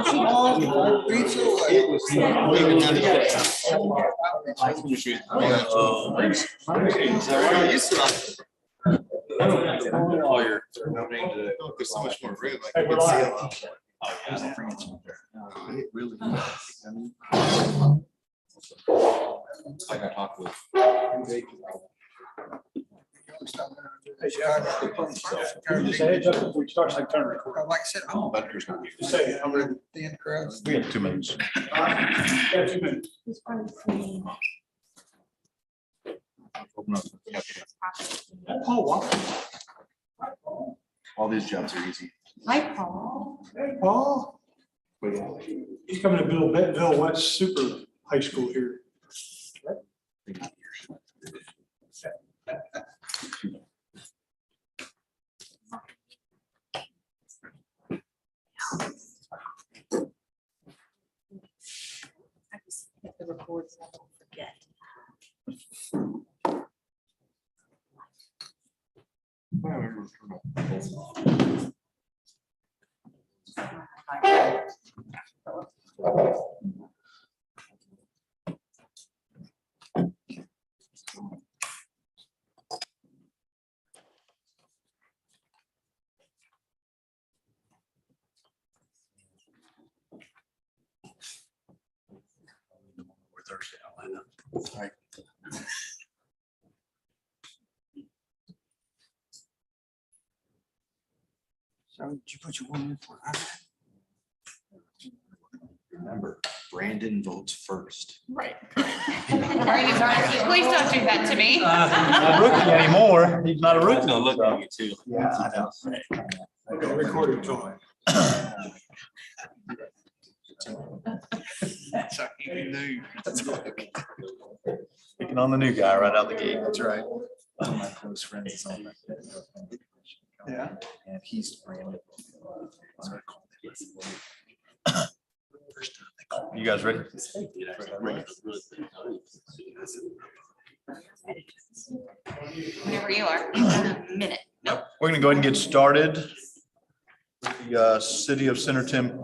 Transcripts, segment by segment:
There's so much more room. Like, you can see a lot more. It really I can talk with. Just a heads up before we start, like turn record. Like I said, I'm Butters not here. Just say, I'm ready. thin crust. We have 2 minutes. Yeah, 2 minutes. Open up. Oh, wow. All these jobs are easy. Hi, Paul. Hey, Paul. He's coming to Bill West Super High School here. I just hit the record so I don't forget. We're Thursday, Atlanta. Right. So did you put your one in for? Remember, Brandon votes first. Right. Please don't do that to me. Not a rookie anymore. He's not a rookie. No, look at you too. Yeah, I know. Okay, recording join. So you knew. Picking on the new guy right out the gate. That's right. One of my close friends is on that. Yeah. And he's Brandon. You guys ready? Whenever you are. In a minute. Nope. We're gonna go ahead and get started. The City of Centerton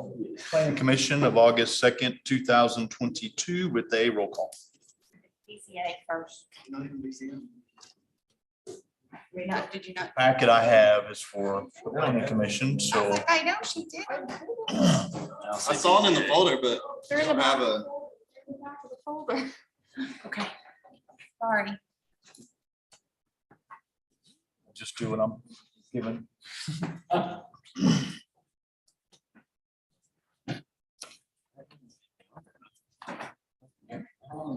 Planning Commission of August 2nd, 2022 with a roll call. BZA first. Did you not? Packet I have is for the Planning Commission, I was so like, I know she did. I saw it in the folder, but They're in I the don't have back a. of the folder. Okay. Sorry. just do what I'm given.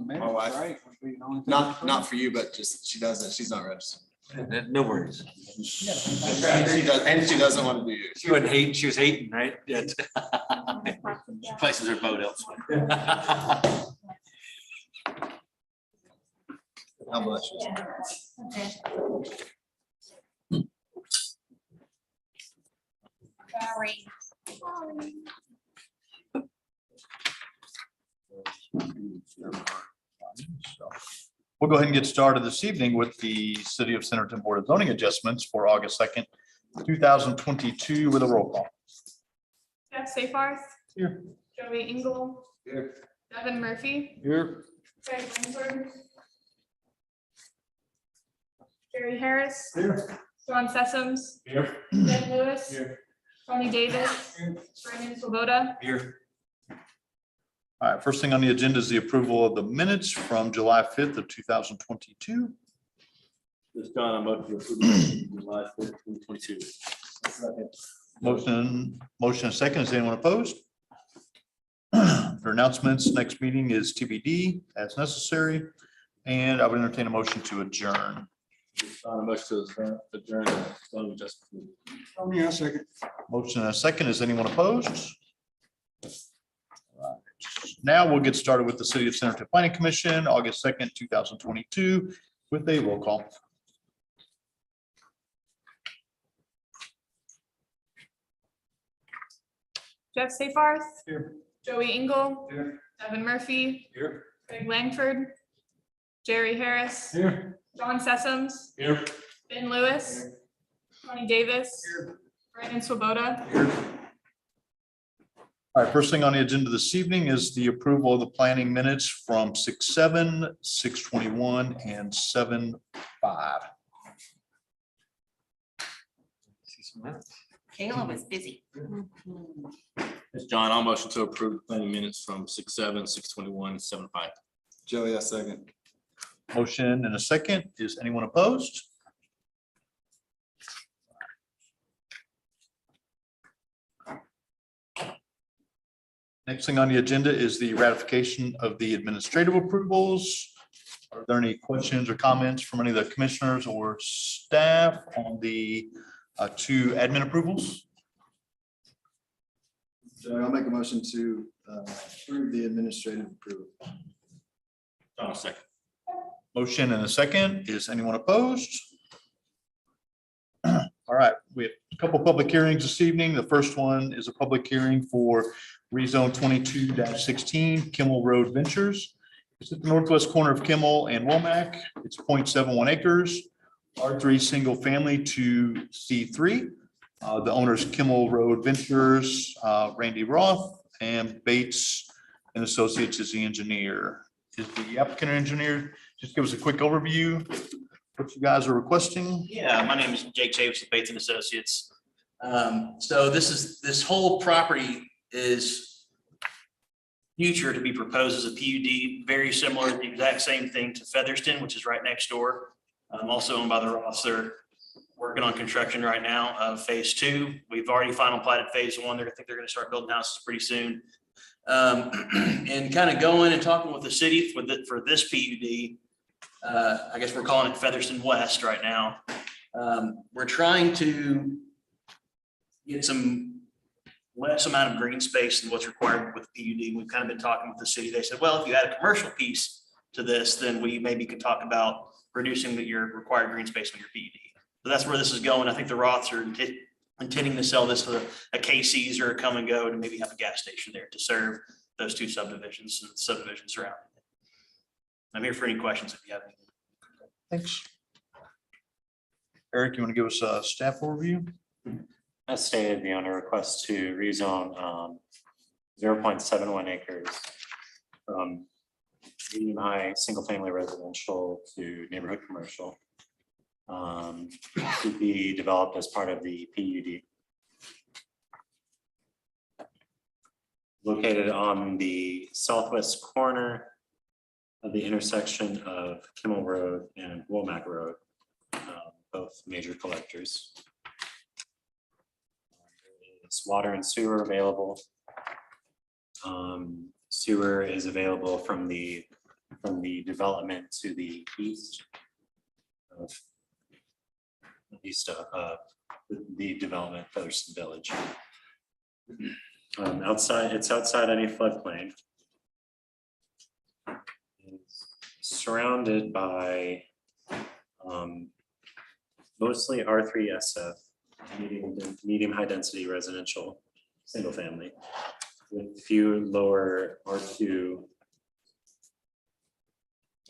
My wife, not for you, but just she doesn't. She's not registered. No worries. She doesn't want to do it. She wasn't hating, she was hating, right? Yeah. She places her boat elsewhere. How much? Okay. Sorry. Sorry. We'll go ahead and get started this evening with the City of Centerton Board of Zoning Adjustments for August 2nd, 2022 with a roll call. Jeff Safarth. Here. Joey Engel. Here. Devin Murphy. Here. Craig Lansford. Jerry Harris. Here. John Sessoms. Here. Ben Lewis. Here. Tony Davis. Brandon Swoboda. Here. All right, first thing on the agenda is the approval of the minutes from July 5th of 2022. This time I'm up to July 4th, 2022. Motion and second. Is anyone opposed? For announcements, next meeting is TBD as necessary. And I would entertain a motion to adjourn. Motion to adjourn. Yeah, second. Motion and a second. Is anyone opposed? Now we'll get started with the City of Centerton Planning Commission, August 2nd, 2022, with a roll call. Jeff Safarth. Here. Joey Engel. Here. Devin Murphy. Here. Craig Langford. Jerry Harris. Here. John Sessoms. Here. Ben Lewis. Tony Davis. Here. Brandon Swoboda. Here. All right, first thing on the agenda this evening is the approval of the planning minutes from 6/7, 6/21, and 7/5. Kayla was busy. John, I'll motion to approve the planning minutes from 6/7, 6/21, 7/5. Joey, I second. Motion and a second. Is anyone opposed? Next thing on the agenda is the ratification of the administrative approvals. Are there any questions or comments from any of the commissioners or staff on the two admin approvals? Joey, I'll make a motion to approve the administrative approval. John, a second. Motion and a second. Is anyone opposed? All right, we have a couple public hearings this evening. The first one is a public hearing for rezone 22-16 Kimmel Road Ventures. It's at the northwest corner of Kimmel and Womack. It's 0.71 acres, R3 single family to C3. The owners Kimmel Road Ventures, Randy Roth, and Bates and Associates is the engineer. Is the applicant or engineer? Just give us a quick overview, what you guys are requesting. Yeah, my name is Jake Chaves with Bates and Associates. So this whole property is future to be proposed as a PUD, very similar, the exact same thing to Featherston, which is right next door. Also owned by the Roths. They're working on construction right now of phase 2. We've already final platted phase 1. I think they're going to start building houses pretty soon. And kind of going and talking with the city for this PUD. I guess we're calling it Featherston West right now. We're trying to get some less amount of green space than what's required with PUD. We've kind of been talking with the city. They said, well, if you add a commercial piece to this, then we maybe could talk about reducing your required green space on your PUD. So that's where this is going. I think the Roths are intending to sell this to a Casey's or a Come and Go to maybe have a gas station there to serve those two subdivisions and subdivisions surrounding it. I'm here for any questions if you have any. Thanks. Eric, you want to give us a staff overview? As stated, the owner requests to rezone 0.71 acres from medium high single family residential to neighborhood commercial to be developed as part of the PUD. Located on the southwest corner of the intersection of Kimmel Road and Womack Road, both major collectors. There's water and sewer available. Sewer is available from the development to the east of the development Featherston Village. It's outside any floodplain. It's surrounded by mostly R3 SF, medium high density residential, single family, with few lower R2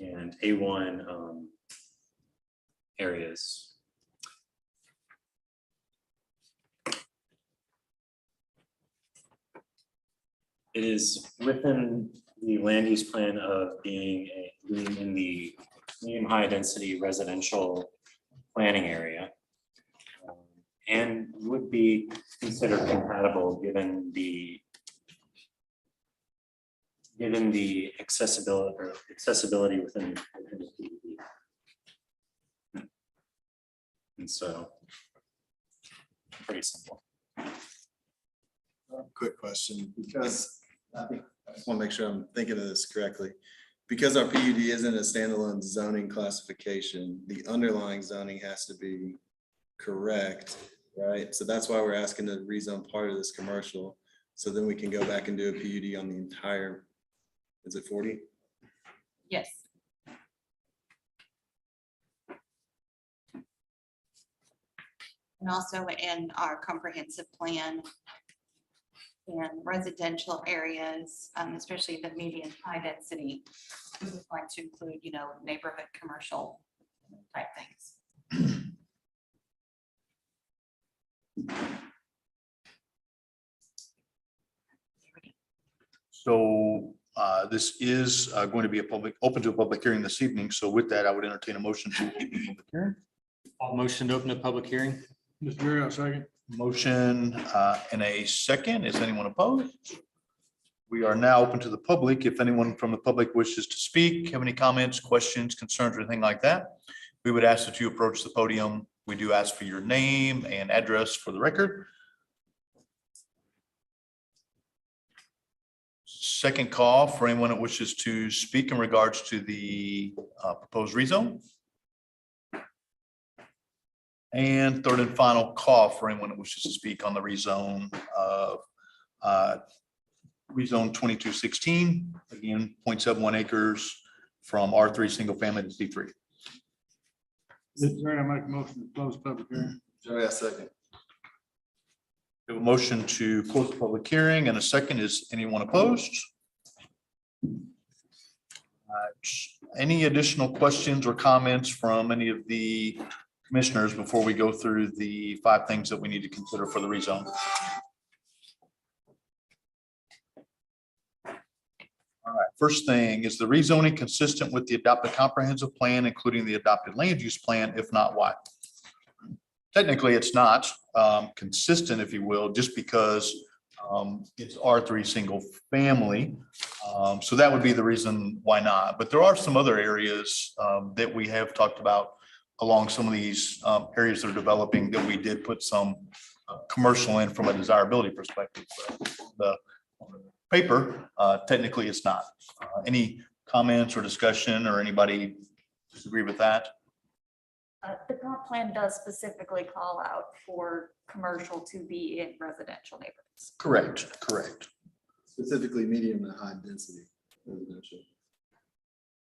and A1 areas. It is within the land use plan of being in the medium high density residential planning area, and would be considered compatible given the accessibility within the PUD. And so pretty simple. Quick question, because I just want to make sure I'm thinking of this correctly. Because our PUD isn't a standalone zoning classification, the underlying zoning has to be correct, right? So that's why we're asking to rezone part of this commercial. So then we can go back and do a PUD on the entire, is it 40? Yes. And also in our comprehensive plan and residential areas, especially the medium high density, we would like to include, neighborhood commercial type things. So this is going to be open to a public hearing this evening. So with that, I would entertain a motion to open the public hearing. I'll motion to open the public hearing. Mr. Jerry, I'll second. Motion in a second. Is anyone opposed? We are now open to the public. If anyone from the public wishes to speak, have any comments, questions, concerns, or anything like that, we would ask that you approach the podium. We do ask for your name and address for the record. Second call for anyone that wishes to speak in regards to the proposed rezone. And third and final call for anyone that wishes to speak on the rezone of rezone 2216, again, 0.71 acres from R3 single family to C3. Mr. Jerry, I make a motion to close public hearing. Joey, I second. We have a motion to close the public hearing and a second. Is anyone opposed? Any additional questions or comments from any of the commissioners before we go through the 5 things that we need to consider for the rezone? All right, first thing, is the rezoning consistent with the adopted comprehensive plan, including the adopted land use plan? If not, why? Technically, it's not consistent, if you will, just because it's R3 single family. So that would be the reason why not. But there are some other areas that we have talked about along some of these areas that are developing that we did put some commercial in from a desirability perspective. The paper, technically it's not. Any comments or discussion, or anybody disagree with that? The comp plan does specifically call out for commercial to be in residential neighborhoods. Correct, correct. Specifically medium and high density residential.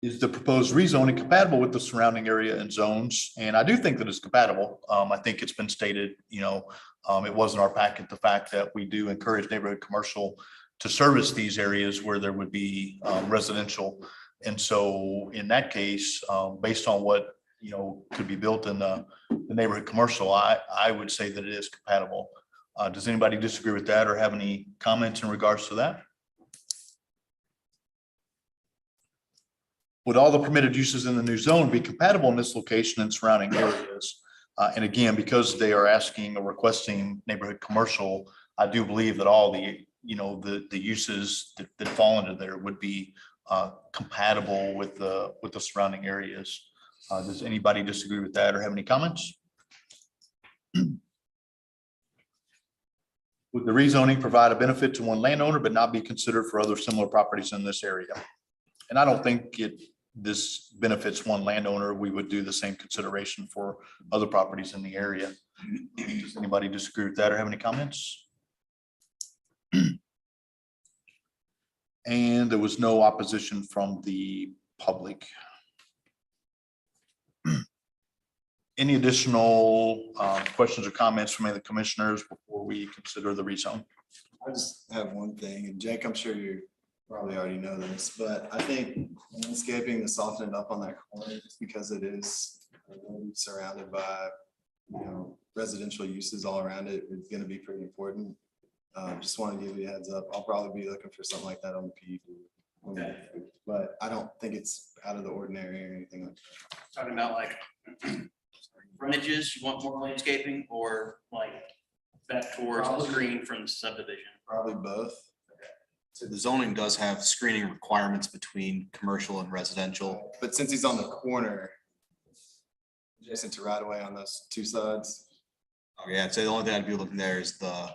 Is the proposed rezoning compatible with the surrounding area and zones? And I do think that it's compatible. I think it's been stated, it was in our packet, the fact that we do encourage neighborhood commercial to service these areas where there would be residential. And so in that case, based on what could be built in the neighborhood commercial, I would say that it is compatible. Does anybody disagree with that or have any comments in regards to that? Would all the permitted uses in the new zone be compatible in this location and surrounding areas? And again, because they are asking or requesting neighborhood commercial, I do believe that all the uses that fall into there would be compatible with the surrounding areas. Does anybody disagree with that or have any comments? Would the rezoning provide a benefit to one landowner but not be considered for other similar properties in this area? And I don't think this benefits one landowner. We would do the same consideration for other properties in the area. Does anybody disagree with that or have any comments? And there was no opposition from the public. Any additional questions or comments from any of the commissioners before we consider the rezone? I just have one thing, and Jake, I'm sure you probably already know this, but I think landscaping to soften it up on that corner, just because it is surrounded by, residential uses all around it, is gonna be pretty important. Just want to give you a heads up. I'll probably be looking for something like that on the PUD. But I don't think it's out of the ordinary or anything like that. Talking about like frontages, you want more landscaping, or like back towards the screen from the subdivision? Probably both. So the zoning does have screening requirements between commercial and residential. But since he's on the corner, adjacent to right away on those 2 sides. Oh, yeah, so the only thing I'd be looking there is the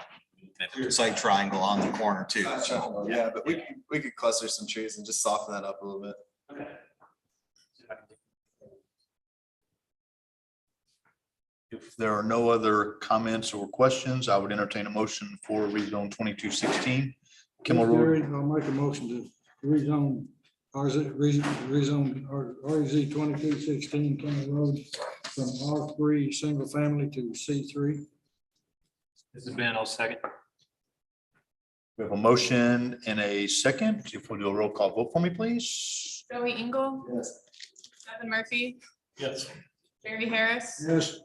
site triangle on the corner too. So, Yeah, but we could cluster some trees and just soften that up a little bit. Okay. If there are no other comments or questions, I would entertain a motion for rezone 2216. Kimmel Mr. Road. Jerry, I'll make a motion to rezone, rezone RZ 2216 Kimmel Road from R3 single family to C3. This is Ben, I'll second. We have a motion and a second. If we'll do a roll call vote for me, please. Joey Engel, Yes. Stephen Murphy, Yes. Jerry Harris, Yes.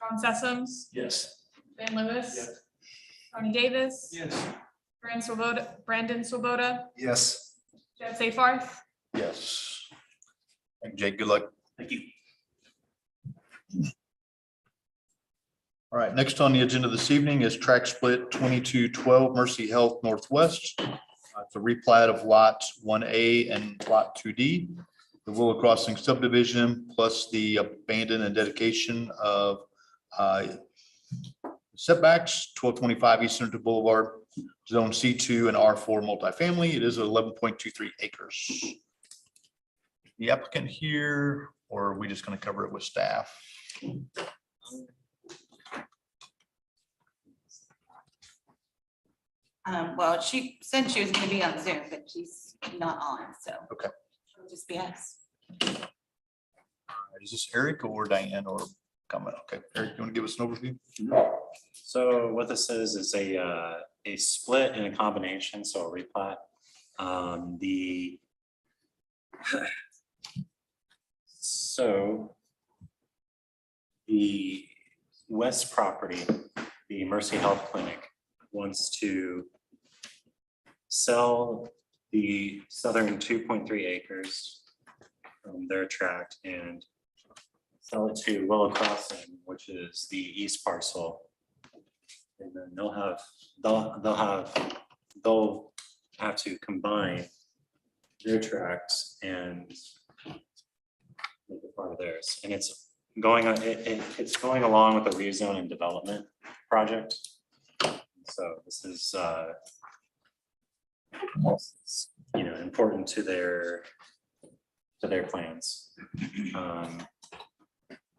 John Sessoms, Yes. Ben Lewis, Tony Davis, Yes. Brandon Swoboda, Yes. Jeff Safarth, Yes. Thank you, Jake. Good luck. Thank you. All right, next on the agenda this evening is track split 2212 Mercy Health Northwest. It's a replat of lot 1A and lot 2D. The Willow Crossing subdivision plus the abandon and dedication of setbacks, 1225 East Center Boulevard, zone C2 and R4 multifamily. It is 11.23 acres. The applicant here, or are we just going to cover it with staff? Well, she said she was gonna be on Zoom, but she's not on, so. Okay. It'll just be us. Is this Eric or Diane or comment? Okay, Eric, you want to give us an overview? So what this is a split and a combination, so a replat. So the west property, the Mercy Health Clinic, wants to sell the southern 2.3 acres from their tract and sell it to Willow Crossing, which is the east parcel. And then they'll have to combine their tracts and make it part of theirs. And it's going on, it's going along with the rezone and development project. So this is, important to their plans.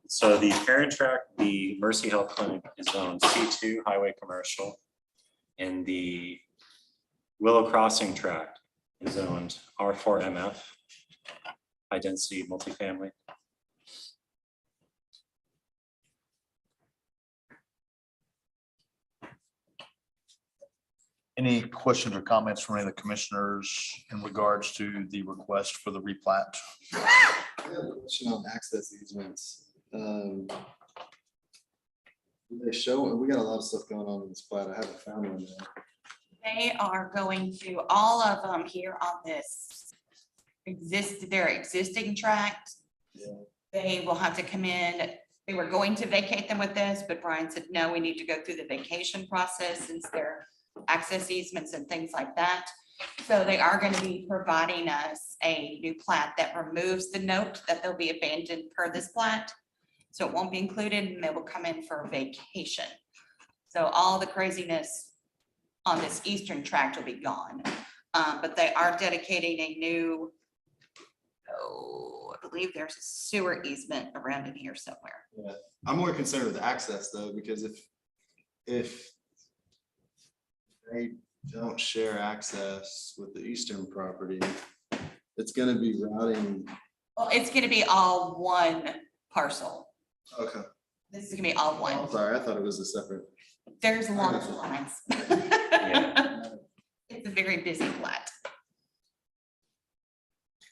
So the parent tract, the Mercy Health Clinic, is zoned C2 highway commercial, and the Willow Crossing tract is zoned R4 MF, high density multifamily. Any questions or comments from any of the commissioners in regards to the request for the replat? I have a question on access easements. They show, we got a lot of stuff going on in this plat. I haven't found one yet. They are going to, all of them here on this their existing tract. Yeah. They will have to come in. They were going to vacate them with this, but Brian said, no, we need to go through the vacation process since they're access easements and things like that. So they are going to be providing us a new plat that removes the note that they'll be abandoned per this plat. So it won't be included and they will come in for vacation. So all the craziness on this eastern tract will be gone. But they are dedicating a new, I believe there's a sewer easement around in here somewhere. Yeah, I'm more concerned with access though, because if they don't share access with the eastern property, it's gonna be routing. Well, it's gonna be all one parcel. Okay. This is gonna be all one. I'm sorry, I thought it was a separate. There's lots of lines. Yeah. It's a very busy plat.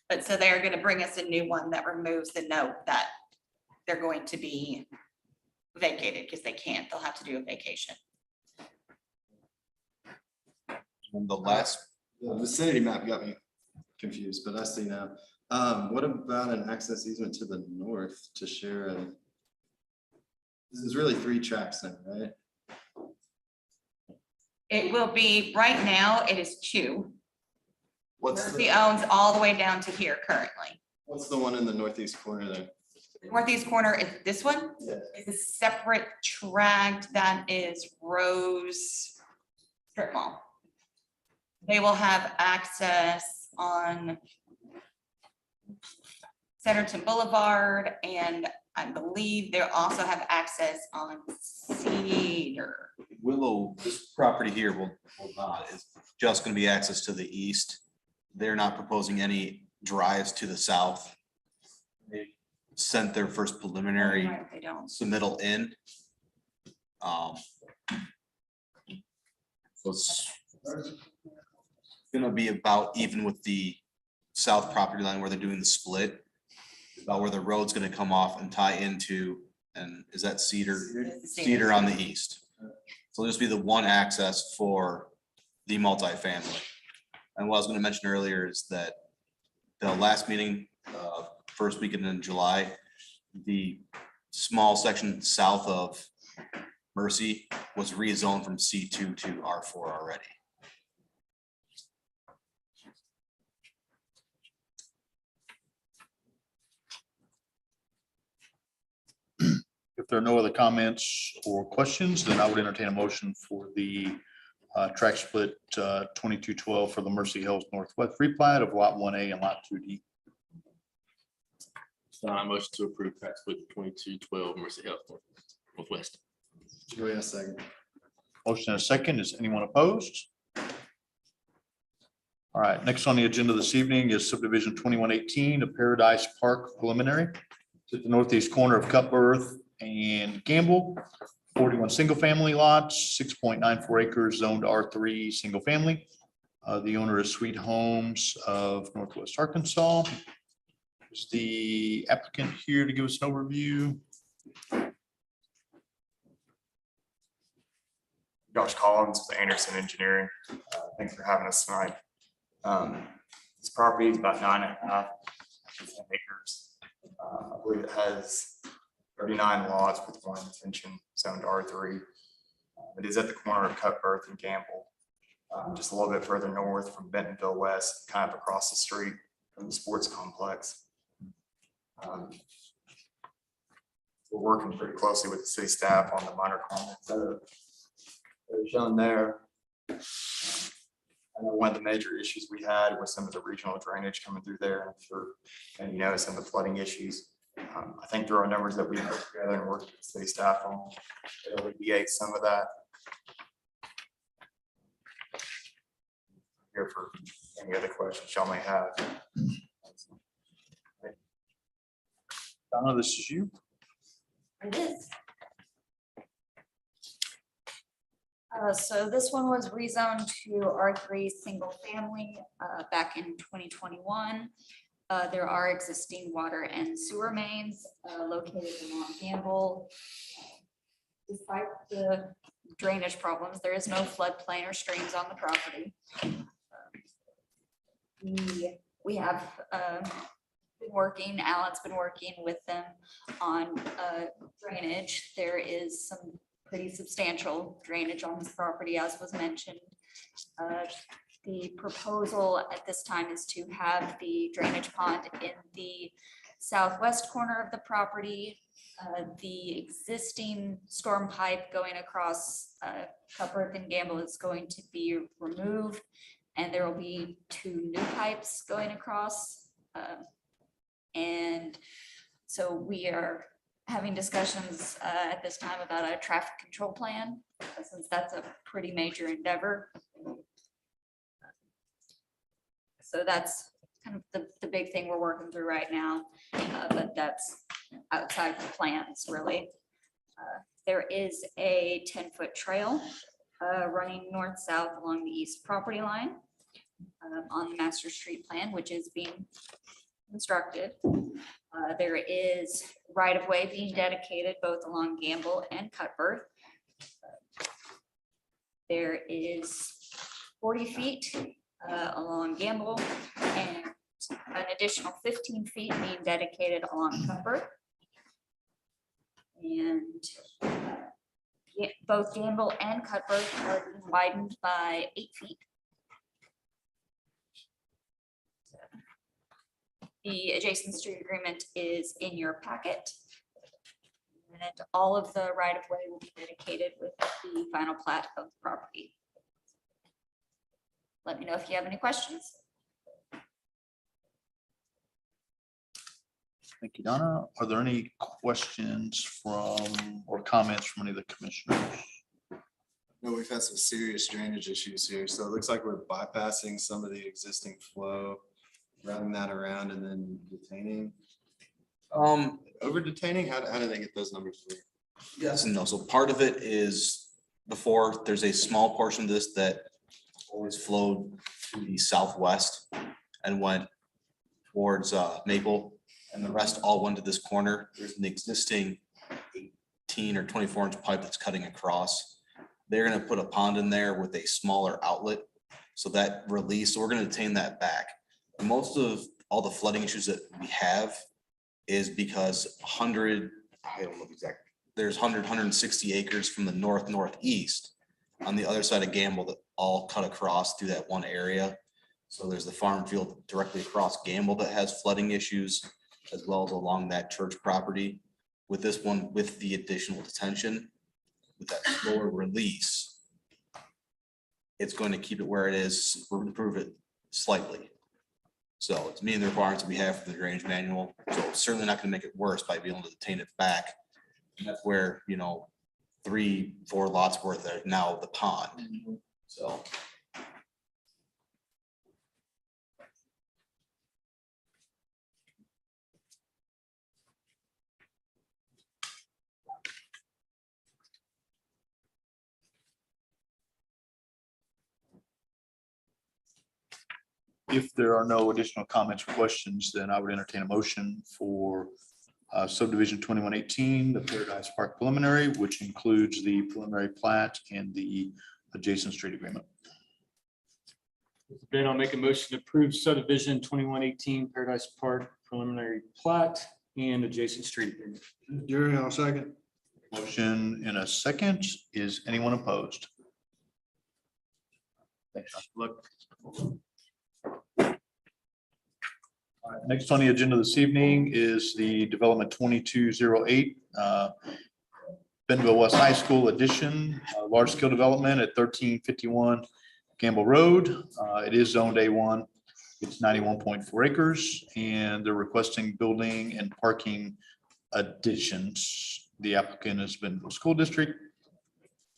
But so they're gonna bring us a new one that removes the note that they're going to be vacated because they can't, they'll have to do a vacation. And the last, The vicinity map got me confused, but I see now. What about an access easement to the north to share a? This is really 3 tracks then, right? It will be, right now, it is 2. What's Murphy the, owns all the way down to here currently. what's the one in the northeast corner there? The northeast corner is this one. Yeah. It's a separate tract that is Rose Strip Mall. They will have access on Centerton Boulevard, and I believe they'll also have access on Cedar. Willow, this property here will not, it's just gonna be access to the east. They're not proposing any drives to the south. They sent their first preliminary Right, they don't. submittal in. So it's gonna be about even with the south property line where they're doing the split. About where the road's gonna come off and tie into, and is that Cedar? It's the Cedar on the east. So there'll just be the one access for the multifamily. And what I was gonna mention earlier is that the last meeting, first weekend in July, the small section south of Mercy was rezoned from C2 to R4 already. If there are no other comments or questions, then I would entertain a motion for the track split 2212 for the Mercy Hills Northwest replat of lot 1A and lot 2D. Motion to approve tax split 2212 Mercy Health Northwest. Joey, a second. Motion and a second. Is anyone opposed? All right, next on the agenda this evening is subdivision 2118 of Paradise Park preliminary. It's at the northeast corner of Cutbirth and Gamble. 41 single-family lots, 6.94 acres, zoned R3, single family. The owner is Sweet Homes of Northwest Arkansas. Is the applicant here to give us an overview? Josh Collins with Anderson Engineering. Thanks for having us tonight. This property is about 9.5 acres. I believe it has 39 lots with one extension zoned R3. It is at the corner of Cutbirth and Gamble, just a little bit further north from Bentonville West, kind of across the street from the sports complex. We're working pretty closely with the city staff on the minor comments that are shown there. I know one of the major issues we had was some of the regional drainage coming through there, and I'm sure, and you know, some of the flooding issues. I think there are numbers that we put together and worked with the city staff on to alleviate some of that. Here for any other questions y'all may have. Donna, this is you. It is. So this one was rezoned to R3 single family back in 2021. There are existing water and sewer mains located along Gamble. Despite the drainage problems, there is no floodplain or streams on the property. We have been working, Alan's been working with them on drainage. There is some pretty substantial drainage on this property, as was mentioned. The proposal at this time is to have the drainage pond in the southwest corner of the property. The existing storm pipe going across Cutbirth and Gamble is going to be removed, and there will be 2 new pipes going across. And so we are having discussions at this time about a traffic control plan, since that's a pretty major endeavor. So that's kind of the big thing we're working through right now, but that's outside the plans, really. There is a 10-foot trail running north-south along the east property line on the master street plan, which is being constructed. There is right-of-way being dedicated both along Gamble and Cutbirth. There is 40 feet along Gamble and an additional 15 feet being dedicated along Cutbirth. And both Gamble and Cutbirth are being widened by 8 feet. The adjacent street agreement is in your packet. And all of the right-of-way will be dedicated with the final plat of the property. Let me know if you have any questions. Thank you, Donna. Are there any questions from or comments from any of the commissioners? No, we've had some serious drainage issues here, so it looks like we're bypassing some of the existing flow, routing that around and then detaining. Over detaining, how do they get those numbers for you? Yes and no. So part of it is before, there's a small portion of this that always flowed to the southwest and went towards Maple, and the rest all went to this corner. There's an existing 18 or 24-inch pipe that's cutting across. They're gonna put a pond in there with a smaller outlet So that release, so we're gonna attain that back. Most of all the flooding issues that we have is because I don't know exactly, there's 160 acres from the northeast on the other side of Gamble that all cut across through that one area. So there's the farm field directly across Gamble that has flooding issues, as well as along that church property. With this one, with the additional detention, with that slower release, it's going to keep it where it is, or improve it slightly. So it's meeting the requirements that we have for the drainage manual. So it's certainly not gonna make it worse by being able to detain it back. And that's where, 3-4 lots worth are now the pond. So. If there are no additional comments or questions, then I would entertain a motion for subdivision 2118, the Paradise Park preliminary, which includes the preliminary plat and the adjacent street agreement. Ben, I'll make a motion to approve subdivision 2118 Paradise Park preliminary plat and adjacent street agreement. Jerry, I'll second. Motion in a second. Is anyone opposed? Thanks, John. Look, All right, next on the agenda this evening is the development 2208 Bentonville West High School addition, large scale development at 1351 Campbell Road. It is zoned A1. It's 91.4 acres and they're requesting building and parking additions. The applicant has been to school district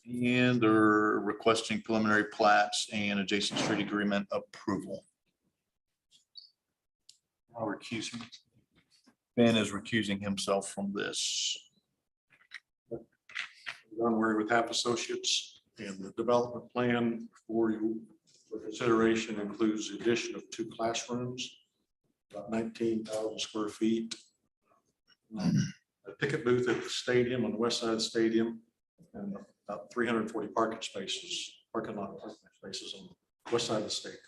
and they're requesting preliminary plats and adjacent street agreement approval. I'll recuse me. Ben is recusing himself from this. I'm worried with Half Associates, and the development plan for you for consideration includes the addition of 2 classrooms, about 19,000 square feet. A picket booth at the stadium on the west side of the stadium, and about 340 parking spaces, parking lot parking spaces on the west side of the stadium.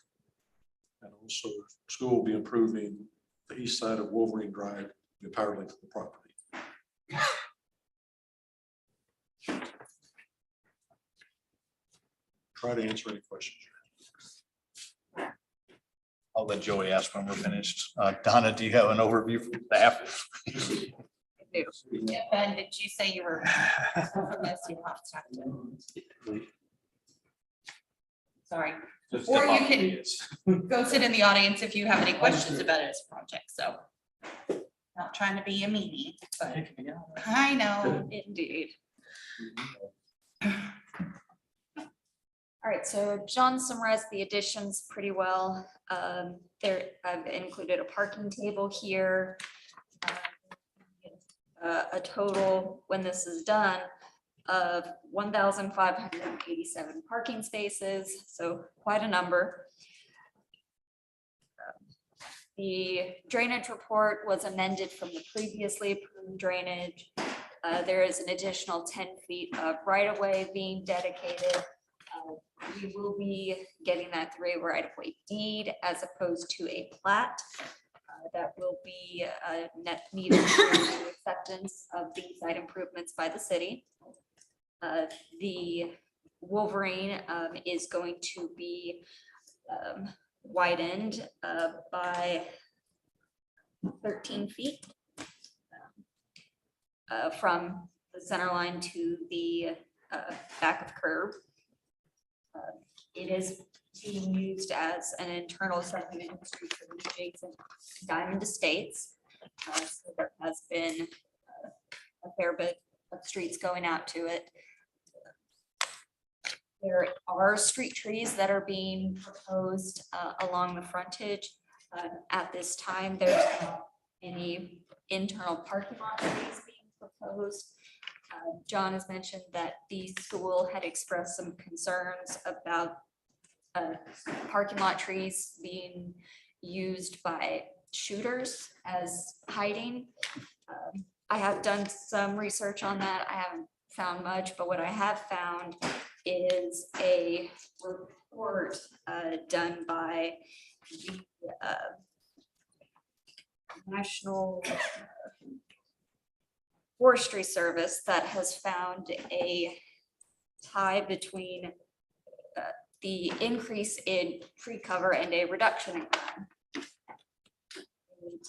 And also, the school will be improving the east side of Wolverine Drive, the entire length of the property. Try to answer any questions. I'll let Joey ask when we're finished. Donna, do you have an overview from staff? Yeah, Ben, did you say you were? from this? You have to talk to him. Sorry. Or you can go sit in the audience if you have any questions about his project, so. Not trying to be a meanie, but I know. Indeed. All right, so John summarized the additions pretty well. There, I've included a parking table here. A total, when this is done, of 1,587 parking spaces, so quite a number. The drainage report was amended from the previously approved drainage. There is an additional 10 feet of right-of-way being dedicated. We will be getting that through a right-of-way deed as opposed to a plat. That will be needed for acceptance of the site improvements by the city. The Wolverine is going to be widened by 13 feet from the center line to the back of the curb. It is being used as an internal subdivision street for the adjacent Diamond Estates. So there has been a fair bit of streets going out to it. There are street trees that are being proposed along the frontage. At this time, there's not any internal parking lot trees being proposed. John has mentioned that the school had expressed some concerns about parking lot trees being used by shooters as hiding. I have done some research on that. I haven't found much, but what I have found is a report done by the National Forestry Service that has found a tie between the increase in tree cover and a reduction in crime.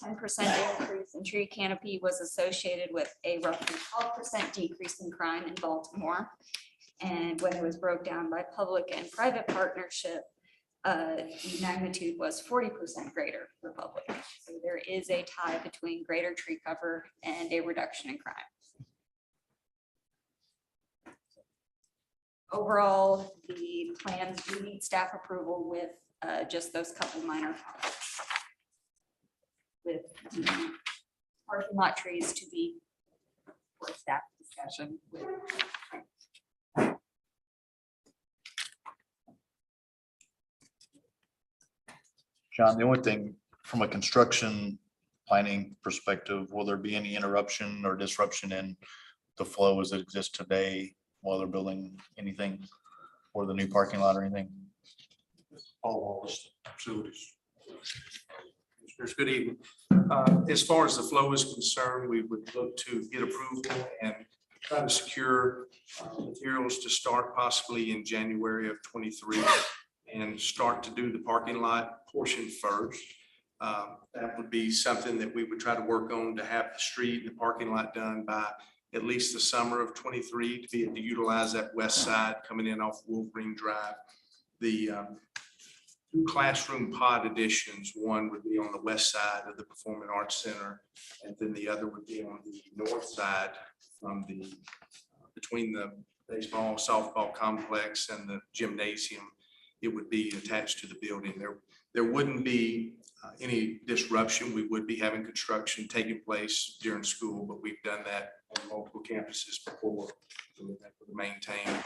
10% increase in tree canopy was associated with a roughly 12% decrease in crime in Baltimore. And when it was broke down by public and private partnership, the magnitude was 40% greater for public. So there is a tie between greater tree cover and a reduction in crime. Overall, the plans do need staff approval with just those couple minor comments. With the parking lot trees to be for staff discussion with. John, the only thing from a construction planning perspective, will there be any interruption or disruption in the flow as it exists today while they're building anything or the new parking lot or anything? All facilities. Commissioners, good evening. As far as the flow is concerned, we would look to get approval and try to secure materials to start possibly in January of 23 and start to do the parking lot portion first. That would be something that we would try to work on to have the street and the parking lot done by at least the summer of 23 to be able to utilize that west side coming in off Wolverine Drive. The two classroom pod additions, one would be on the west side of the Performing Arts Center, and then the other would be on the north side from the between the baseball, softball complex and the gymnasium. It would be attached to the building. There wouldn't be any disruption. We would be having construction taking place during school, but we've done that on multiple campuses before. So we have to maintain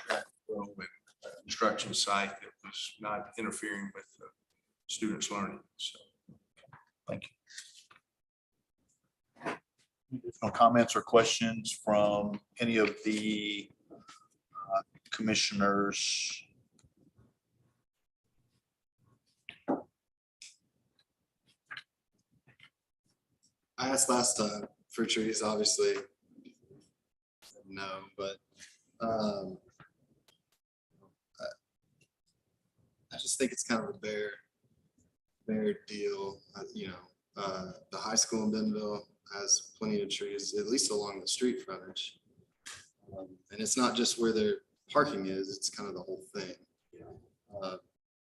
track flow and construction site that was not interfering with students' learning. So, Thank you. No comments or questions from any of the commissioners? I asked last time for trees, obviously. No, but I just think it's kind of a bare deal. The high school in Bentonville has plenty of trees, at least along the street frontage. And it's not just where their parking is, it's kind of the whole thing.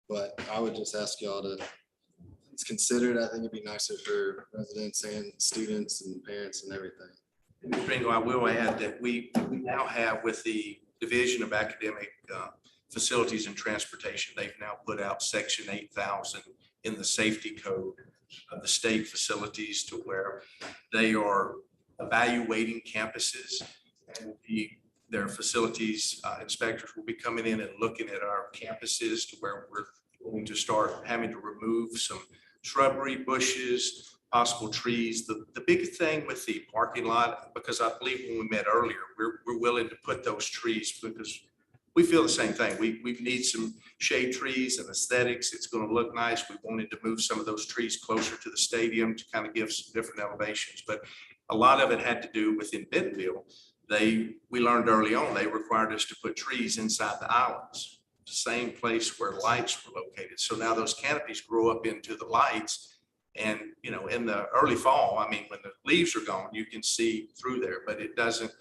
But I would just ask y'all to, it's considered. I think it'd be nicer for residents and students and parents and everything. Mr. Ringo, I will add that we now have with the Division of Academic Facilities and Transportation, they've now put out Section 8000 in the safety code of the state facilities to where they are evaluating campuses, and their facilities inspectors will be coming in and looking at our campuses to where we're going to start having to remove some shrubbery, bushes, possible trees. The big thing with the parking lot, because I believe when we met earlier, we're willing to put those trees because we feel the same thing. We need some shade trees and aesthetics. It's going to look nice. We wanted to move some of those trees closer to the stadium to kind of give some different elevations. But a lot of it had to do with in Bentonville. We learned early on, they required us to put trees inside the islands, the same place where lights were located. So now those canopies grow up into the lights. And, in the early fall, I mean, when the leaves are gone, you can see through there, but it doesn't,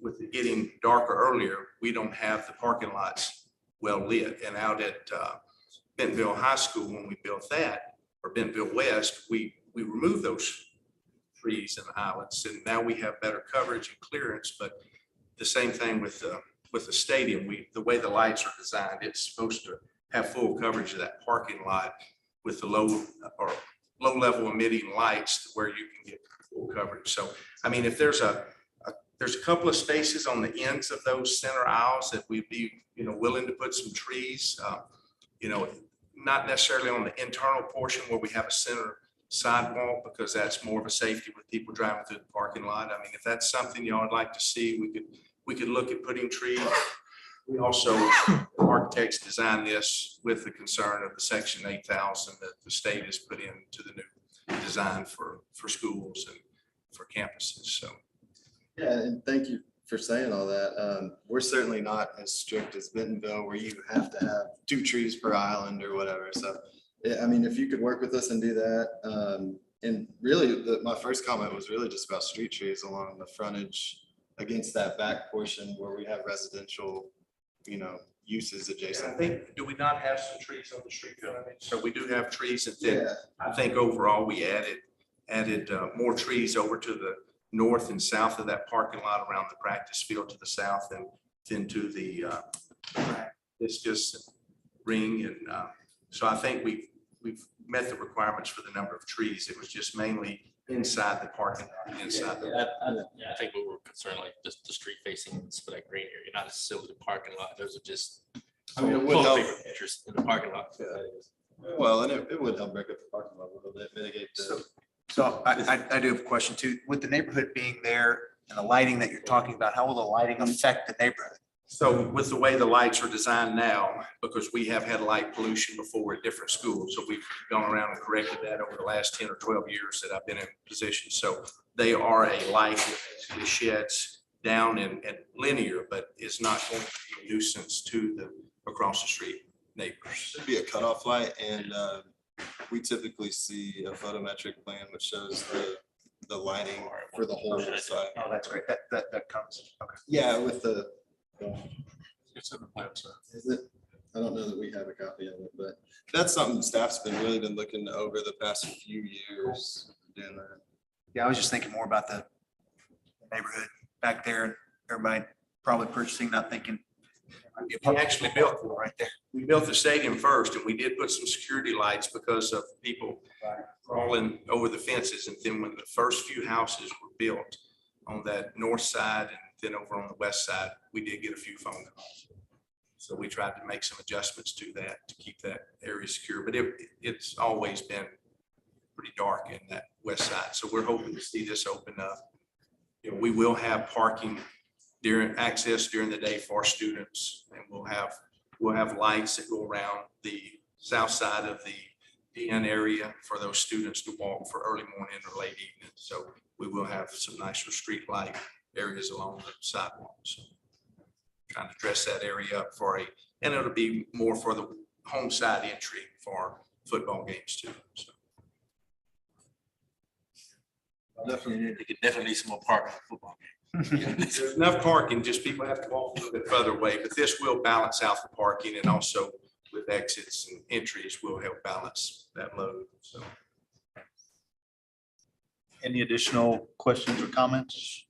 with it getting darker earlier, we don't have the parking lots well lit. And out at Bentonville High School, when we built that, or Bentonville West, we removed those trees and islands, and now we have better coverage and clearance. But the same thing with the stadium, the way the lights are designed, it's supposed to have full coverage of that parking lot with the low level emitting lights where you can get full coverage. So, I mean, if there's a couple of spaces on the ends of those center aisles that we'd be, willing to put some trees, not necessarily on the internal portion where we have a center sidewalk, because that's more of a safety with people driving through the parking lot. I mean, if that's something y'all would like to see, we could look at putting trees We also, architects designed this with the concern of the section 8,000 that the state has put into the new design for schools and for campuses. So Yeah, and thank you for saying all that. We're certainly not as strict as Bentonville where you have to have 2 trees per island or whatever. So, I mean, if you could work with us and do that. And really, my first comment was really just about street trees along the frontage against that back portion where we have residential, uses I adjacent. think, do we not have some trees on the street? So we do have trees, and then Yeah, I think overall we added more trees over to the north and south of that parking lot around the practice field to the south, and then to the discus ring. And so I think we've met the requirements for the number of trees. It was just mainly inside the parking lot, inside the. Yeah, I think we were concerned like the street facing for that green area, not necessarily the parking lot. Those are just. I mean, it would help. Interest in the parking lot. Well, and it would help break up the parking lot a little bit, mitigate the. So I do have a question too. With the neighborhood being there and the lighting that you're talking about, how will the lighting affect the neighborhood? So with the way the lights are designed now, because we have had light pollution before at different schools, so we've gone around and corrected that over the last 10 or 12 years that I've been in position. So they are a light that sheds down and linear, but it's not going to be a nuisance to the across the street neighbors. Should be a cutoff light, and we typically see a photometric plan which shows the lighting for the whole site. Oh, that's great. That comes. Okay. Yeah, with the. It's in the plan, sir. Is it? I don't know that we have a copy of it, but that's something staff's been really been looking over the past few years doing that. Yeah, I was just thinking more about the neighborhood back there, and everybody probably purchasing, not thinking. We actually built right there. We built the stadium first, and we did put some security lights because of people crawling over the fences. And then when the first few houses were built on that north side and then over on the west side, we did get a few phone calls. So we tried to make some adjustments to that to keep that area secure. But it's always been pretty dark in that west side. So we're hoping to see this open up. We will have parking during access during the day for students, and we'll have lights that go around the south side of the DN area for those students to walk for early morning or late evening. So we will have some nicer street light areas along the sidewalks. So trying to dress that area up and it'll be more for the home side entry for football games too. So. Definitely need some more parking for football. There's enough parking, just people have to walk a little bit further away, but this will balance out the parking, and also with exits and entries will help balance that load. So. Any additional questions or comments?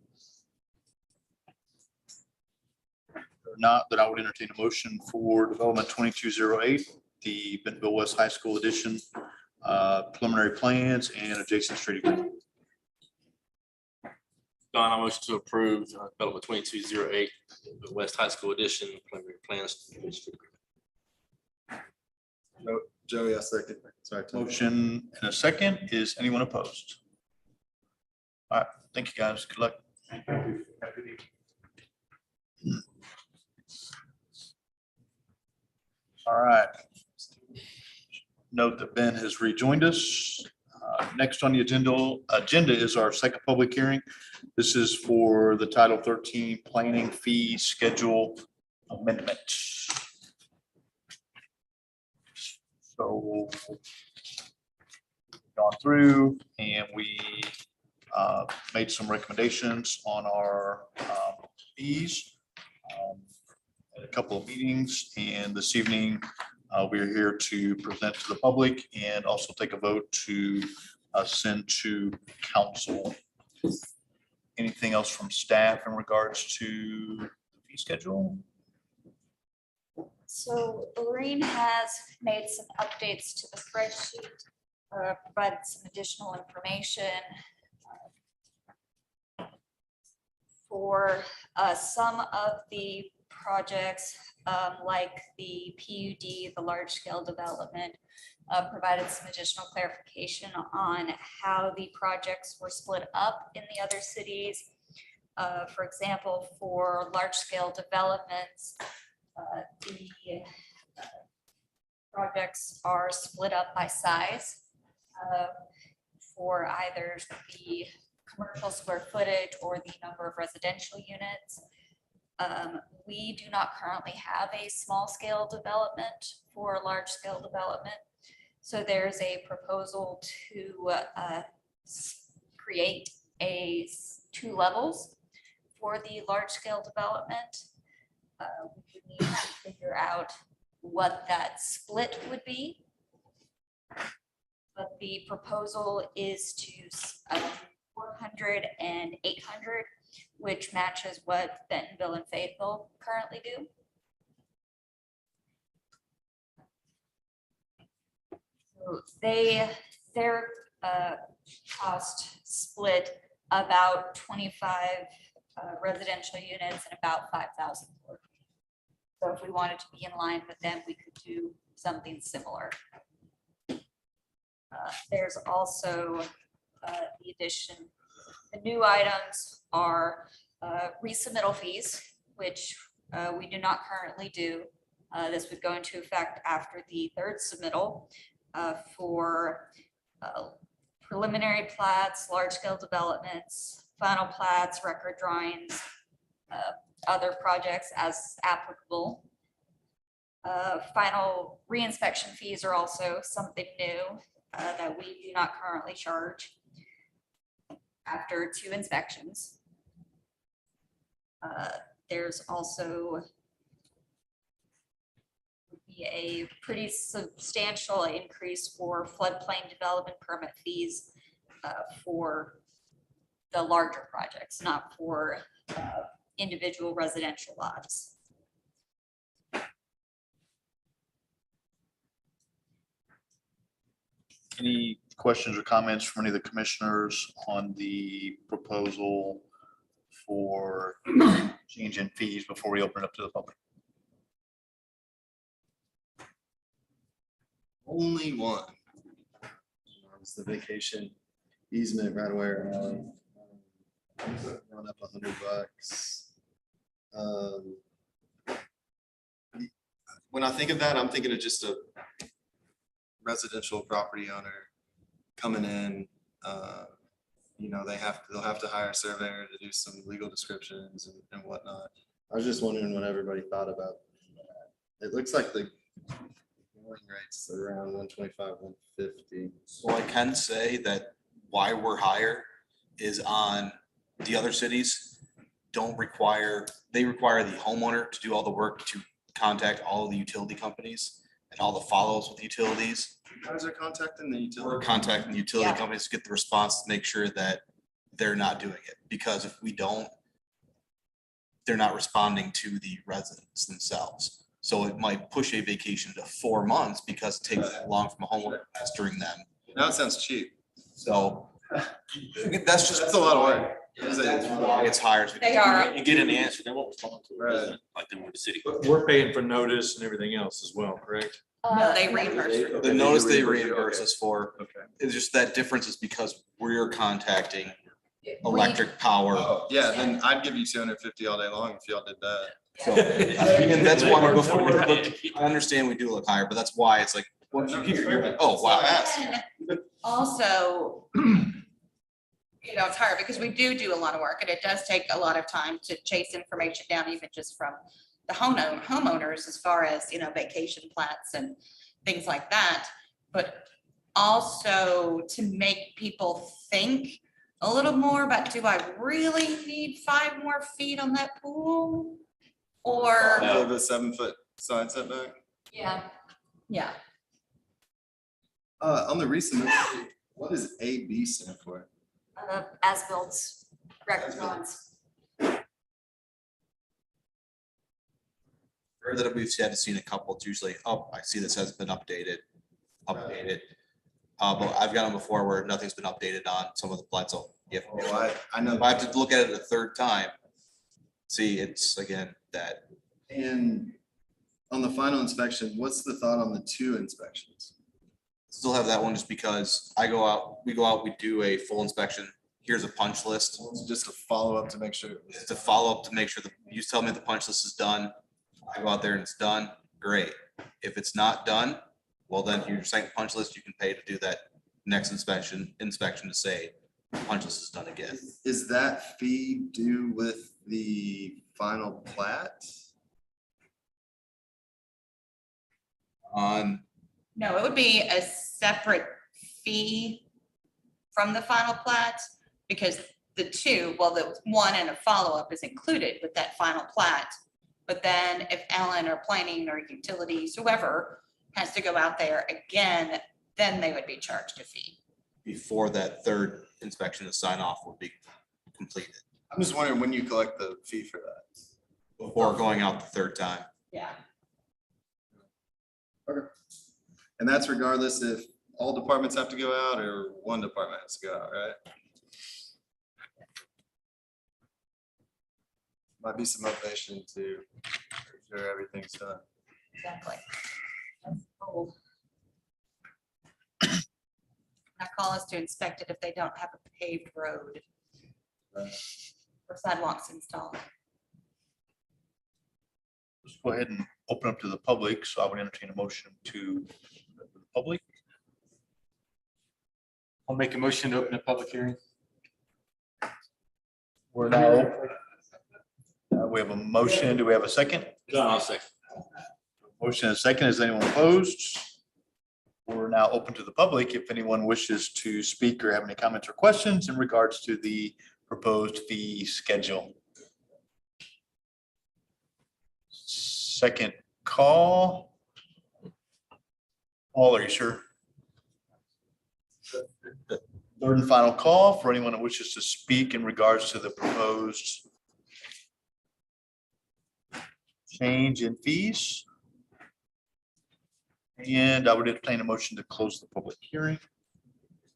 Or not, that I would entertain a motion for development 2208, the Bentonville West High School edition, preliminary plans and adjacent street agreement. Don, I motion to approve development 2208, the West High School edition, preliminary plans. Joey, I second. Sorry. Tom. Motion and a second. Is anyone opposed? All right, thank you, guys. Good luck. All right. Note that Ben has rejoined us. Next on the agenda is our second public hearing. This is for the Title 13 Planning Fee Schedule Amendment. So gone through and we made some recommendations on our fees at a couple of meetings, and this evening we are here to present to the public and also take a vote to send to council. Anything else from staff in regards to the fee schedule? So Lorraine has made some updates to the spreadsheet, provided some additional information for some of the projects, like the PUD, the large scale development, provided some additional clarification on how the projects were split up in the other cities. For example, for large scale developments, The projects are split up by size for either the commercial square footage or the number of residential units. We do not currently have a small scale development for large scale development. So there's a proposal to create two levels for the large scale development. We need to figure out what that split would be. But the proposal is to 400 and 800, which matches what Bentonville and Fayetteville currently do. So their cost split about 25 residential units and about 5,000. So if we wanted to be in line with them, we could do something similar. There's also the addition, the new items are resubmittal fees, which we do not currently do. This would go into effect after the third submittal for preliminary plats, large-scale developments, final plats, record drawings, other projects as applicable. Final reinspection fees are also something new that we do not currently charge after 2 inspections. There's also a pretty substantial increase for floodplain development permit fees for the larger projects, not for individual residential lots. Any questions or comments from any of the commissioners on the proposal for change in fees before we open it up to the public? Only one. It's the vacation easement right away. Run up $100. When I think of that, I'm thinking of just a residential property owner coming in. You know, they'll have to hire a surveyor to do some legal descriptions and whatnot. I was just wondering what everybody thought about that. It looks like the going rates around 125, 150. So I can say that why we're higher is on the other cities don't require, they require the homeowner to do all the work to contact all of the utility companies and all the follows with utilities. You guys are contacting the We're utility. contacting the utility Yeah. companies to get the response to make sure that they're not doing it. Because if we don't, they're not responding to the residents themselves. So it might push a vacation to 4 months because it takes that long from a homeowner pestering them. Now it sounds cheap. So that's a lot of work. That's why it's higher. They are. And get an answer, they won't respond to Right. it, like them with the city. But we're paying for notice and everything else as well, correct? No, they reimburse. The notice they reimburse us for, Okay. it's just that difference is because we're contacting electric power. Oh, yeah, then I'd give you 250 all day long if y'all did that. So, and that's why before we look, I understand we do look higher, but that's why it's like, once you hear, you're like, oh, wow. And also, you know, it's hard because we do a lot of work and it does take a lot of time to chase information down, even just from the homeowners as far as, you know, vacation plats and things like that. But also to make people think a little more about, do I really need 5 more feet on that pool? Or, Of a 7-foot side setback. yeah, yeah. On the recent, what does AB stand for? As-built record drawings. Or that we've seen a couple, it's usually, oh, I see this has been updated. But I've got them before where nothing's been updated on some of the plats. So if I know. if I have to look at it a third time, see, it's again that. And on the final inspection, what's the thought on the 2 inspections? Still have that one just because we go out, we do a full inspection. Here's a punch list. Just a follow up to make sure. To follow up to make sure that you tell me the punch list is done. I go out there and it's done, great. If it's not done, well, then your second punch list, you can pay to do that next inspection to say punch list is done again. Is that fee due with the final plat? No, it would be a separate fee from the final plat because the two, well, the one and a follow-up is included with that final plat. But then if Ellen or planning or utilities, whoever has to go out there again, then they would be charged a fee. Before that third inspection, the sign off will be completed. I'm just wondering when you collect the fee for that. Before going out the third time. Yeah. Okay. And that's regardless if all departments have to go out or one department has to go out, right? Might be some motivation to make sure everything's done. Exactly. Oh. Now call us to inspect it if they don't have a paved road or sidewalks installed. Let's go ahead and open up to the public. So I would entertain a motion to the public. I'll make a motion to open a public hearing. We're now open. We have a motion. Do we have a second? John, I'll second. Motion and a second. Is anyone opposed? We're now open to the public. If anyone wishes to speak or have any comments or questions in regards to the proposed fee schedule. Second call. Paul, are you sure? Third and final call for anyone that wishes to speak in regards to the proposed change in fees. And I would entertain a motion to close the public hearing.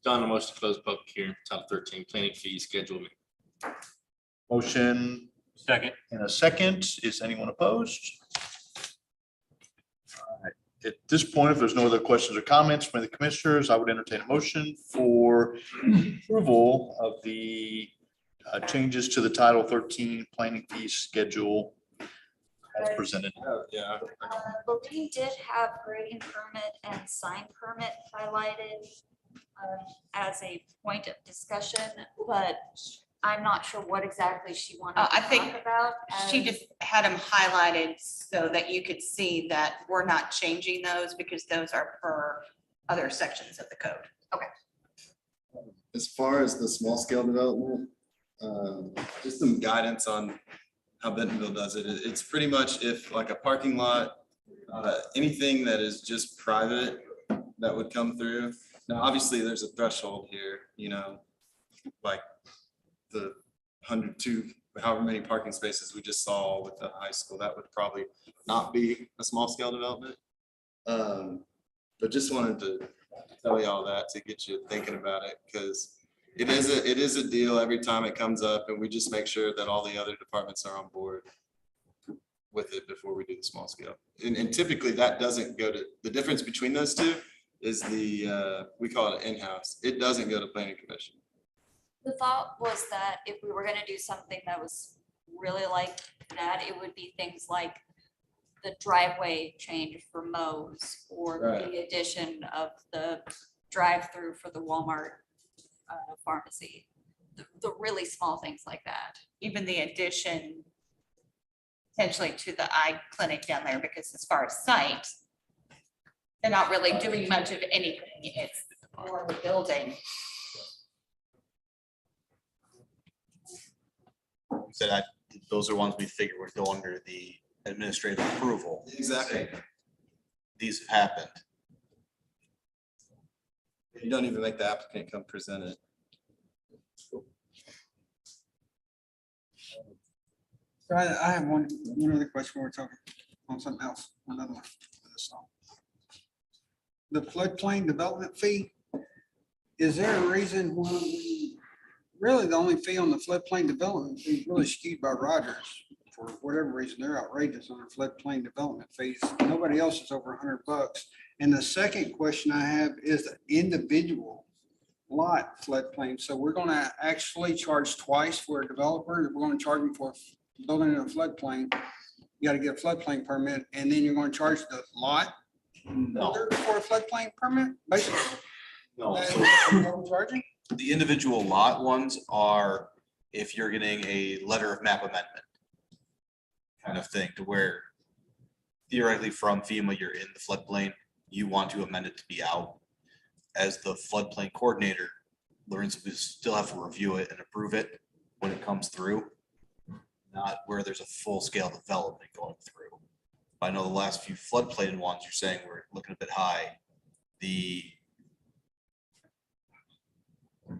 John, a motion to close public hearing, Title 13, planning fee schedule. Motion Second. and a second. Is anyone opposed? All right. At this point, if there's no other questions or comments from the commissioners, I would entertain a motion for approval of the changes to the Title 13 planning fee schedule as presented. Yeah. But we did have grading permit and sign permit highlighted as a point of discussion, but I'm not sure what exactly she wanted I to think talk about. She just had them highlighted so that you could see that we're not changing those because those are per other sections of the code. As far as the small scale development, just some guidance on how Bentonville does it. It's pretty much if like a parking lot, anything that is just private that would come through. Now, obviously, there's a threshold here, you know, like the 102, however many parking spaces we just saw with the high school, that would probably not be a small scale development. But just wanted to tell you all that to get you thinking about it, because it is a deal every time it comes up, and we just make sure that all the other departments are on board with it before we do the small scale. And typically that doesn't go to, the difference between those two is the, we call it in-house. It doesn't go to planning commission. The thought was that if we were gonna do something that was really like that, it would be things like the driveway change for Mo's or Right. the addition of the drive-through for the Walmart pharmacy. The really small things like that. Even the addition potentially to the eye clinic down there, because as far as site, they're not really doing much of anything. It's more of a building. Said those are ones we figured would go under the administrative approval. Exactly. These have happened. You don't even make the applicant come present it. So I have one other question. We're talking on something else, another one. The floodplain development fee, is there a reason why really the only fee on the floodplain development is really skewed by Rogers? For whatever reason, they're outrageous on their floodplain development fees. Nobody else is over $100. And the second question I have is the individual lot floodplain. So we're gonna actually charge twice for a developer. We're gonna charge them for building in a floodplain. you gotta get a floodplain permit, and then you're gonna charge the lot No, for a floodplain permit, basically? no. That's So what you're charging? the individual lot ones are if you're getting a letter of map amendment kind of thing, to where theoretically from FEMA, you're in the floodplain, you want to amend it to be out. As the floodplain coordinator, Lorenzo will still have to review it and approve it when it comes through. Not where there's a full-scale development going through. I know the last few floodplain ones, you're saying we're looking a bit high. There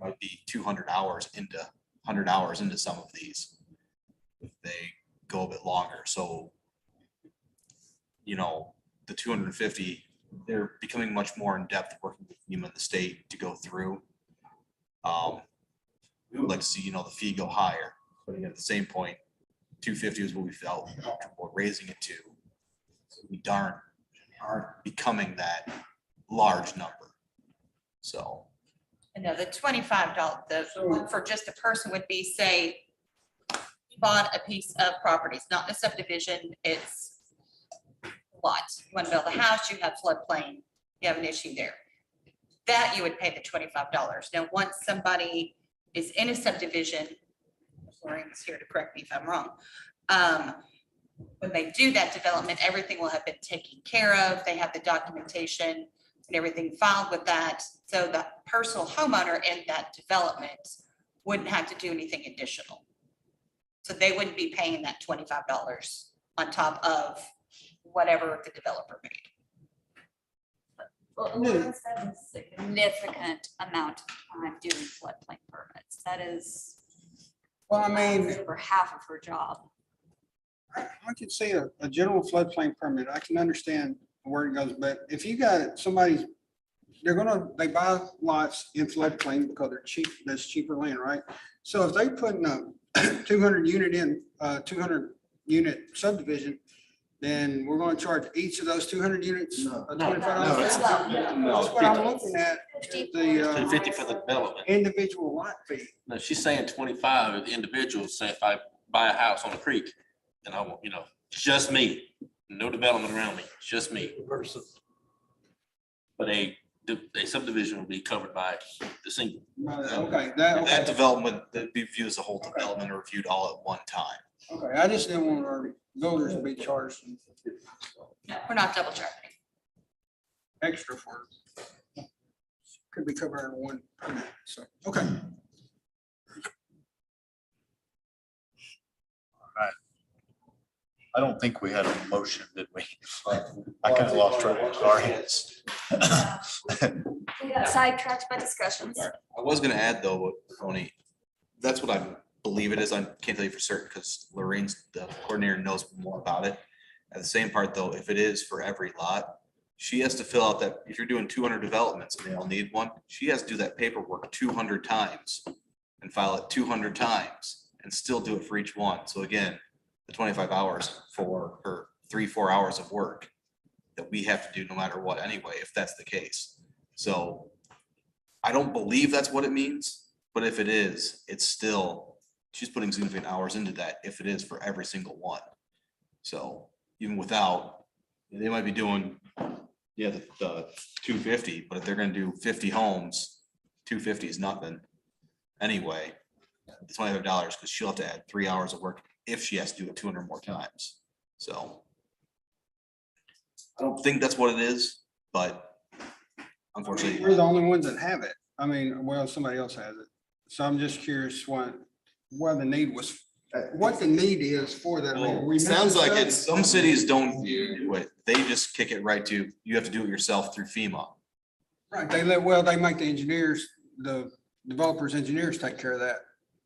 might be 200 hours into, 100 hours into some of these. If they go a bit longer, so, you know, the 250, they're becoming much more in depth working with FEMA and the state to go through. We would like to see, you know, the fee go higher, but at the same point, 250 is what we felt comfortable raising it to. So we aren't becoming that large number. So. I know the $25, the one for just a person would be, say, you bought a piece of property, it's not a subdivision, it's a lot. You want to build a house, you have floodplain, you have an issue there. That you would pay the $25. Now, once somebody is in a subdivision, Lorraine's here to correct me if I'm wrong. When they do that development, everything will have been taken care of. They have the documentation and everything filed with that. So the personal homeowner in that development wouldn't have to do anything additional. So they wouldn't be paying that $25 on top of whatever the developer paid. Well, Lauren spent a significant amount of time doing floodplain permits. That is. Well, I mean, over half of her job. I could see a general floodplain permit. I can understand where it goes, but if you got somebody, they buy lots in floodplain because they're cheap, that's cheaper land, right? So if they put in a 200 unit subdivision, then we're going to charge each of those 200 units a $25. That's what I'm looking at, is the 50 for the development. individual lot fee. No, she's saying 25 of the individuals, say if I buy a house on a creek and I want, you know, just me, no development around me, just me. But a subdivision will be covered by the single. Okay, That development, that'd be viewed as a whole development or reviewed all at one time. okay, I just didn't want our builders to be charged No, we're not double charging. extra for, could be covered under one permit, so, okay. I don't think we had a motion, did we? I kind of lost track. Sorry. We got sidetracked by discussions. I was gonna add though, Tony, that's what I believe it is. I can't tell you for certain because Lorraine's, the coordinator, knows more about it. At the same part though, if it is for every lot, she has to fill out that, if you're doing 200 developments and they all need one, she has to do that paperwork 200 times and file it 200 times and still do it for each one. So again, the 25 hours for her 3-4 hours of work that we have to do no matter what anyway, if that's the case. So I don't believe that's what it means, but if it is, it's still, she's putting significant hours into that if it is for every single one. So even without, they might be doing, yeah, the 250, but if they're gonna do 50 homes, 250 is nothing anyway. The $25, because she'll have to add 3 hours of work if she has to do it 200 more times. So I don't think that's what it is, but unfortunately. We're the only ones that have it. I mean, well, somebody else has it. So I'm just curious what the need was, what the need is for that. It sounds like it's, some cities don't do it. They just kick it right to, you have to do it yourself through FEMA. Right, they make the engineers, the developers, engineers take care of that,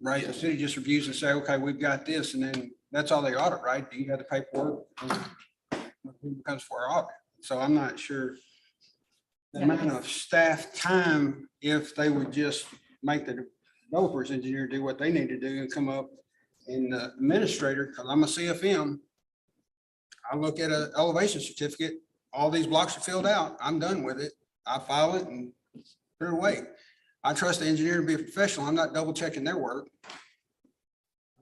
right? The city just reviews and say, okay, we've got this, and then that's all they audit, right? You have the paperwork. It comes for our audit. So I'm not sure the amount of staff time, if they would just make the developers engineer do what they need to do and come up in the administrator, because I'm a CFM. I look at an elevation certificate, all these blocks are filled out, I'm done with it. I file it and put it away. I trust the engineer to be a professional. I'm not double checking their work.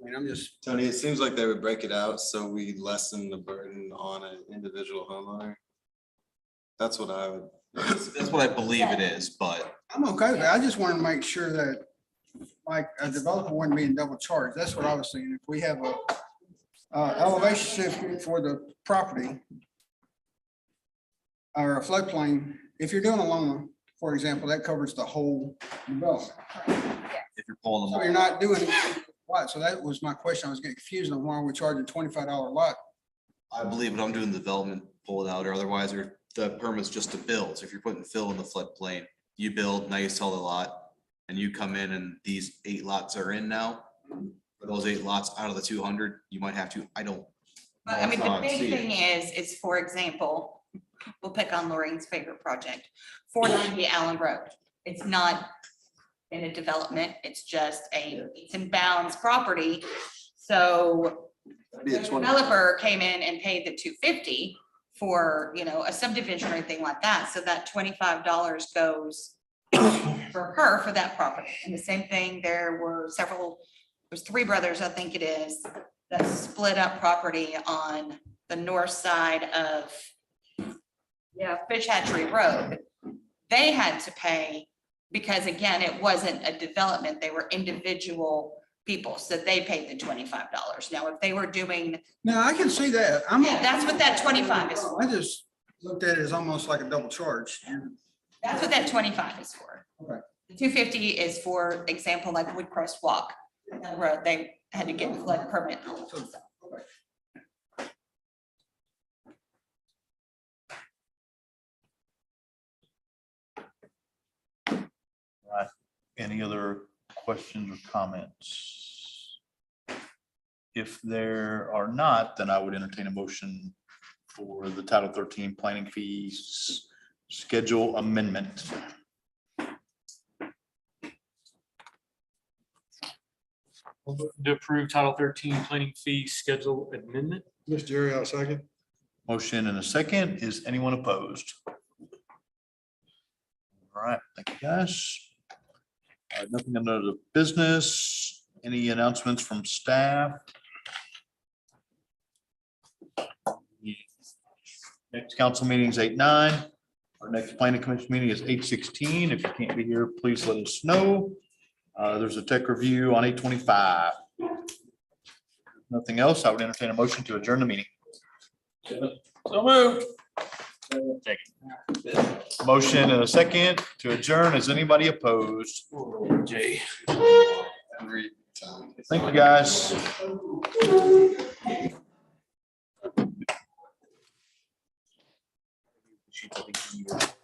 I mean, I'm just, Tony, it seems like they would break it out so we lessen the burden on an individual homeowner. That's what I would. That's what I believe it is, but I'm okay with it. I just want to make sure that like a developer wouldn't be in double charge. That's what I was thinking. If we have a elevation certificate for the property or a floodplain, if you're doing a loan, for example, that covers the whole development. if you're pulling So them you're all, not doing lot. So that was my question. I was getting confused on why we're charging $25 lot. I believe it, I'm doing the development, pull it out, or otherwise the permit's just to build. So if you're putting fill in the floodplain, you build, now you sell the lot, and you come in and these 8 lots are in now. For those 8 lots out of the 200, you might have to, I don't. But I mean, the Not big see it. thing is, for example, we'll pick on Lorraine's favorite project, 490 Allen Road. It's not in a development, it's just it's in bounds property. So That'd be the a 20. developer came in and paid the $250 for, a subdivision or anything like that. So that $25 goes for her for that property. And the same thing, there's 3 brothers, I think it is, that split up property on the north side of Fish Hatchery Road. They had to pay because again, it wasn't a development. They were individual people. So they paid the $25. Now, if they were doing, Now, I can see that. that's what that 25 is for. I just looked at it as almost like a double charge. That's what that 25 is for. Okay. The 250 is for example, like Woodcrest Walk. Down the road, they had to get a flood permit. Right. Any other questions or comments? If there are not, then I would entertain a motion for the Title 13 planning fees schedule amendment. To approve Title 13 planning fee schedule amendment. Mr. Jerry, I'll second. Motion and a second. Is anyone opposed? All right, thank you, guys. Nothing under the business. Any announcements from staff? Next council meeting is 8/9. Our next planning commission meeting is 8/16. If you can't be here, please let us know. There's a tech review on 8/25. Nothing else. I would entertain a motion to adjourn the meeting. So moved. Motion and a second to adjourn. Is anybody opposed? Jay. Every time. Thank you, guys. sheets, I think you need.